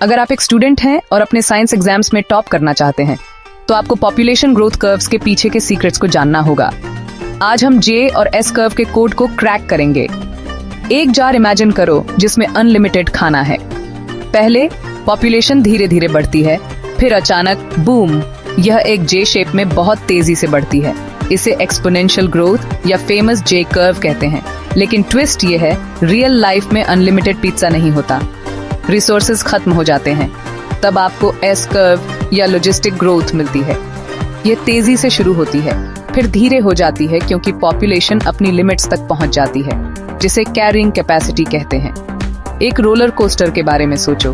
अगर आप एक स्टूडेंट हैं और अपने साइंस एग्जाम्स में टॉप करना चाहते हैं तो आपको पॉपुलेशन ग्रोथ कर्व्स के पीछे के सीक्रेट्स को जानना होगा। आज हम जे और एस कर्व के कोड को क्रैक करेंगे। एक जार इमेजिन करो जिसमें अनलिमिटेड खाना है। पहले पॉपुलेशन धीरे धीरे बढ़ती है, फिर अचानक बूम, यह एक जे शेप में बहुत तेजी से बढ़ती है। इसे एक्सपोनेंशियल ग्रोथ या फेमस जे कर्व कहते हैं। लेकिन ट्विस्ट ये है, रियल लाइफ में अनलिमिटेड पिज्जा नहीं होता। रिसोर्सेज खत्म हो जाते हैं, तब आपको एस कर्व या लॉजिस्टिक ग्रोथ मिलती है। ये तेजी से शुरू होती है, फिर धीरे हो जाती है क्योंकि पॉपुलेशन अपनी लिमिट्स तक पहुंच जाती है, जिसे कैरिंग कैपेसिटी कहते हैं। एक रोलर कोस्टर के बारे में सोचो,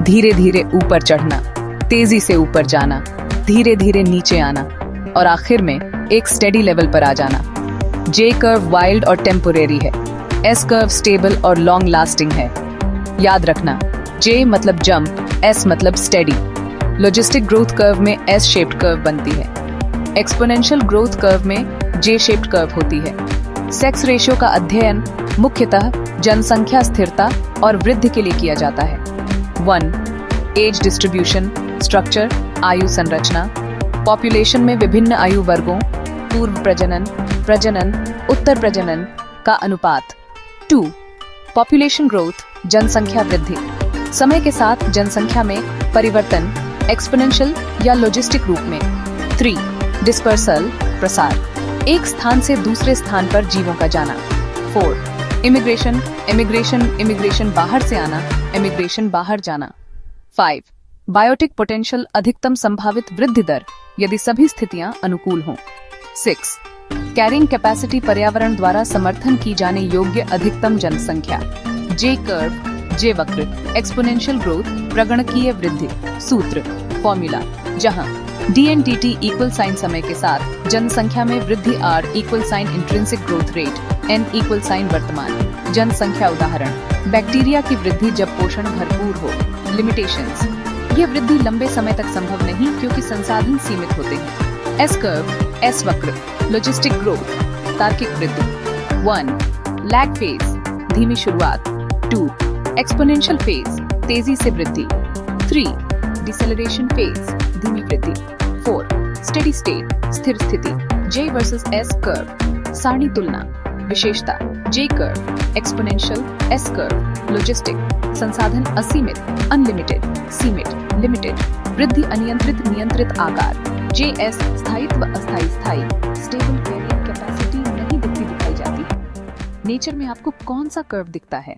धीरे धीरे ऊपर चढ़ना, तेजी से ऊपर जाना, धीरे धीरे नीचे आना और आखिर में एक स्टेडी लेवल पर आ जाना। जे कर्व वाइल्ड और टेम्पोरेरी है, एस कर्व स्टेबल और लॉन्ग लास्टिंग है। याद रखना, जे मतलब जंप, एस मतलब स्टेडी। लॉजिस्टिक ग्रोथ कर्व में एस शेप्ड कर्व बनती है। एक्सपोनेंशियल ग्रोथ कर्व में जे शेप्ड कर्व होती है। सेक्स रेशियो का अध्ययन मुख्यतः जनसंख्या स्थिरता और वृद्धि के लिए किया जाता है। 1. एज डिस्ट्रीब्यूशन स्ट्रक्चर, आयु संरचना। पॉपुलेशन में विभिन्न आयु वर्गों, पूर्व प्रजनन, प्रजनन, उत्तर प्रजनन का अनुपात। 2. पॉपुलेशन ग्रोथ, जनसंख्या वृद्धि। समय के साथ जनसंख्या में परिवर्तन, एक्सपोनेंशियल या लॉजिस्टिक रूप में। 3. डिस्पर्सल, प्रसार, एक स्थान से दूसरे स्थान पर जीवों का जाना। 4. इमिग्रेशन, इमिग्रेशन बाहर से आना, इमिग्रेशन बाहर जाना। 5. बायोटिक पोटेंशियल, अधिकतम संभावित वृद्धि दर यदि सभी स्थितियां अनुकूल हों। 6. कैरिंग कैपेसिटी, पर्यावरण द्वारा समर्थन की जाने योग्य अधिकतम जनसंख्या। जे कर्व, जे वक्र, एक्सपोनेंशियल ग्रोथ, प्रगणकीय वृद्धि। सूत्र, फॉर्मूला, जहां DNTT इक्वल साइन समय के साथ जनसंख्या में वृद्धि, R equal sign intrinsic growth rate, N equal sign वर्तमान जनसंख्या। उदाहरण, बैक्टीरिया की वृद्धि जब पोषण भरपूर हो। लिमिटेशंस, यह वृद्धि लंबे समय तक संभव नहीं क्योंकि संसाधन सीमित होते हैं। एस कर्व, एस वक्र, लॉजिस्टिक ग्रोथ, तार्किक वृद्धि। 1. लैग फेज, धीमी शुरुआत। 2. एक्सपोनेंशियल फेज, तेजी से वृद्धि। 3. डिसेलरेशन फेज, धीमी वृद्धि। 4. स्टेडी स्टेट, स्थिर स्थिति। जे वर्सेस एस कर्व, सारणी तुलना। विशेषता, J curve exponential, S curve logistic. संसाधन असीमित, अनलिमिटेड, सीमित, लिमिटेड। वृद्धि अनियंत्रित, नियंत्रित आकार। जे एस स्थायित्व, अस्थायी, स्थायी। स्टेबल कैरिंग कैपेसिटी नहीं दिखाई जाती है। नेचर में आपको कौन सा कर्व दिखता है?